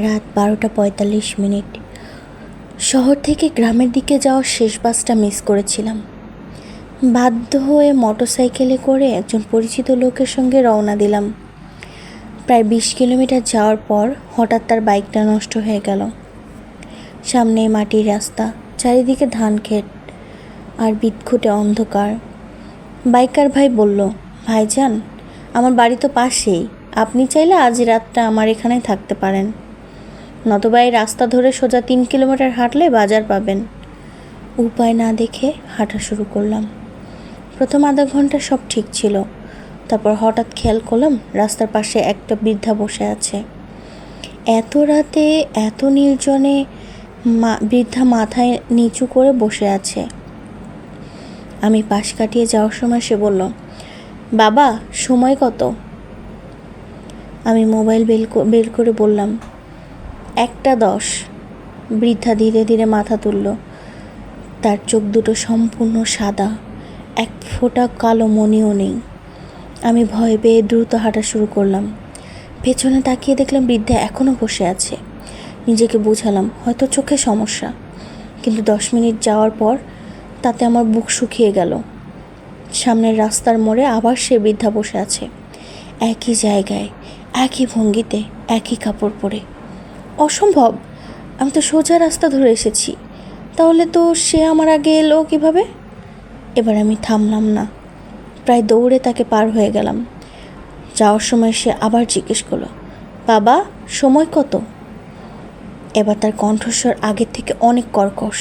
রাত 12:45। শহর থেকে গ্রামের দিকে যাওয়ার শেষ বাসটা মিস করেছিলাম। বাধ্য হয়ে মোটরসাইকেলে করে একজন পরিচিত লোকের সঙ্গে রওনা দিলাম। প্রায় 20 কিলোমিটার যাওয়ার পর হঠাৎ তার বাইকটা নষ্ট হয়ে গেল। সামনে মাটির রাস্তা, চারিদিকে ধান ক্ষেত আর বিদঘুটে অন্ধকার। বাইকার ভাই বলল, ভাইজান, আমার বাড়ি তো পাশেই, আপনি চাইলে আজ রাতটা আমার এখানেই থাকতে পারেন, নতবা এই রাস্তা ধরে সোজা 3 কিলোমিটার হাঁটলে বাজার পাবেন। উপায় না দেখে হাঁটা শুরু করলাম। প্রথম আধা ঘন্টা সব ঠিক ছিল, তারপর হঠাৎ খেয়াল করলাম রাস্তার পাশে একটা বৃদ্ধা বসে আছে। এত রাতে এত নির্জনে বৃদ্ধা মাথায় নিচু করে বসে আছে। আমি পাশ কাটিয়ে যাওয়ার সময় সে বলল, বাবা, সময় কত? আমি মোবাইল বের করে বললাম, 1:10। বৃদ্ধা ধীরে ধীরে মাথা তুলল। তার চোখ দুটো সম্পূর্ণ সাদা, এক ফোঁটা কালো মণিও নেই। আমি ভয় পেয়ে দ্রুত হাঁটা শুরু করলাম। পেছনে তাকিয়ে দেখলাম বৃদ্ধা এখনও বসে আছে। নিজেকে বোঝালাম হয়তো চোখে সমস্যা, কিন্তু 10 মিনিট যাওয়ার পর তাতে আমার বুক শুকিয়ে গেল। সামনের রাস্তার মোড়ে আবার সে বৃদ্ধা বসে আছে, একই জায়গায়, একই ভঙ্গিতে, একই কাপড় পরে। অসম্ভব, আমি তো সোজা রাস্তা ধরে এসেছি, তাহলে তো সে আমার আগে এলো কীভাবে? এবার আমি থামলাম না, প্রায় দৌড়ে তাকে পার হয়ে গেলাম। যাওয়ার সময় সে আবার জিজ্ঞেস করলো, বাবা, সময় কত? এবার তার কণ্ঠস্বর আগের থেকে অনেক কর্কশ।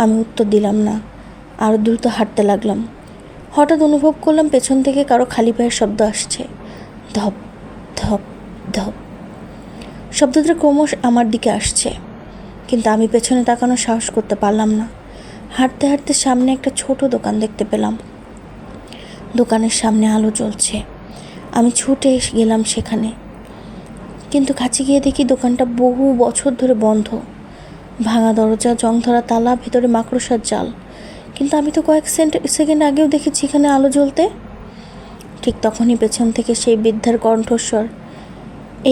আমি উত্তর দিলাম না, আরও দ্রুত হাঁটতে লাগলাম। হঠাৎ অনুভব করলাম পেছন থেকে কারো খালি পায়ের শব্দ আসছে, ধপ ধপ ধপ। শব্দটা ক্রমশ আমার দিকে আসছে, কিন্তু আমি পেছনে তাকানোর সাহস করতে পারলাম না। হাঁটতে হাঁটতে সামনে একটা ছোট দোকান দেখতে পেলাম। দোকানের সামনে আলো জ্বলছে। আমি ছুটে গেলাম সেখানে, কিন্তু কাছে গিয়ে দেখি দোকানটা বহু বছর ধরে বন্ধ। ভাঙা দরজা, জং ধরা তালা, ভেতরে মাকড়সার জাল। কিন্তু আমি তো কয়েক সেকেন্ড আগেও দেখেছি এখানে আলো জ্বলতে। ঠিক তখনই পেছন থেকে সেই বৃদ্ধার কণ্ঠস্বর,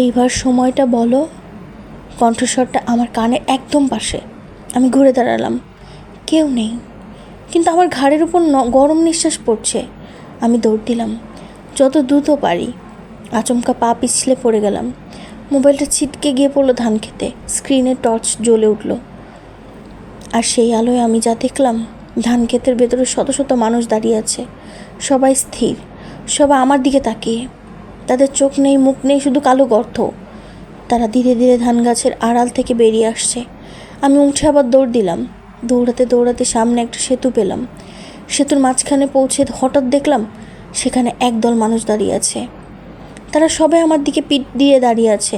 এইবার সময়টা বলো। কণ্ঠস্বরটা আমার কানের একদম পাশে। আমি ঘুরে দাঁড়ালাম, কেউ নেই, কিন্তু আমার ঘাড়ের উপর গরম নিঃশ্বাস পড়ছে। আমি দৌড় দিলাম যত দ্রুত পারি। আচমকা পা পিছলে পড়ে গেলাম। মোবাইলটা ছিটকে গিয়ে পড়লো ধান খেতে। স্ক্রিনে টর্চ জ্বলে উঠল, আর সেই আলোয় আমি যা দেখলাম, ধান ক্ষেতের ভেতরে শত শত মানুষ দাঁড়িয়ে আছে। সবাই স্থির, সবাই আমার দিকে তাকিয়ে। তাদের চোখ নেই, মুখ নেই, শুধু কালো গর্ত। তারা ধীরে ধীরে ধান গাছের আড়াল থেকে বেরিয়ে আসছে। আমি উঠে আবার দৌড় দিলাম। দৌড়াতে দৌড়াতে সামনে একটা সেতু পেলাম। সেতুর মাঝখানে পৌঁছে হঠাৎ দেখলাম সেখানে একদল মানুষ দাঁড়িয়ে আছে। তারা সবাই আমার দিকে পিঠ দিয়ে দাঁড়িয়ে আছে,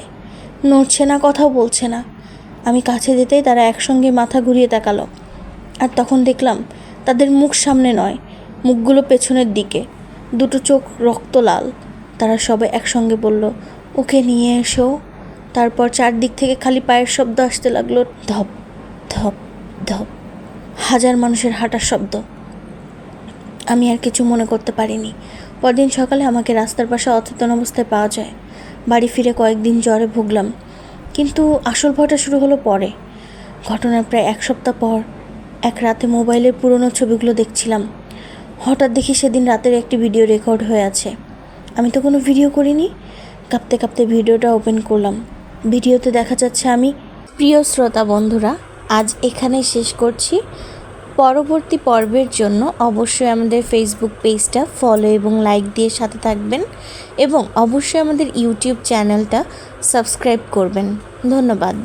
নড়ছে না, কথাও বলছে না। আমি কাছে যেতেই তারা একসঙ্গে মাথা ঘুরিয়ে তাকালো, আর তখন দেখলাম তাদের মুখ সামনে নয়, মুখগুলো পেছনের দিকে, দুটো চোখ রক্ত লাল। তারা সবাই একসঙ্গে বলল, ওকে নিয়ে এসো। তারপর চারদিক থেকে খালি পায়ের শব্দ আসতে লাগলো, ধপ ধপ ধপ, হাজার মানুষের হাঁটার শব্দ। আমি আর কিছু মনে করতে পারিনি। পরদিন সকালে আমাকে রাস্তার পাশে অচেতন অবস্থায় পাওয়া যায়। বাড়ি ফিরে কয়েকদিন জ্বরে ভুগলাম, কিন্তু আসল ভয়টা শুরু হলো পরে। ঘটনার প্রায় 1 সপ্তাহ পর এক রাতে মোবাইলের পুরনো ছবিগুলো দেখছিলাম। হঠাৎ দেখি সেদিন রাতের একটি ভিডিও রেকর্ড হয়ে আছে। আমি তো কোনো ভিডিও করিনি। কাঁপতে কাঁপতে ভিডিওটা ওপেন করলাম। ভিডিওতে দেখা যাচ্ছে আমি। প্রিয় শ্রোতা বন্ধুরা, আজ এখানেই শেষ করছি। পরবর্তী পর্বের জন্য অবশ্যই আমাদের ফেসবুক পেজটা ফলো এবং লাইক দিয়ে সাথে থাকবেন, এবং অবশ্যই আমাদের ইউটিউব চ্যানেলটা সাবস্ক্রাইব করবেন। ধন্যবাদ।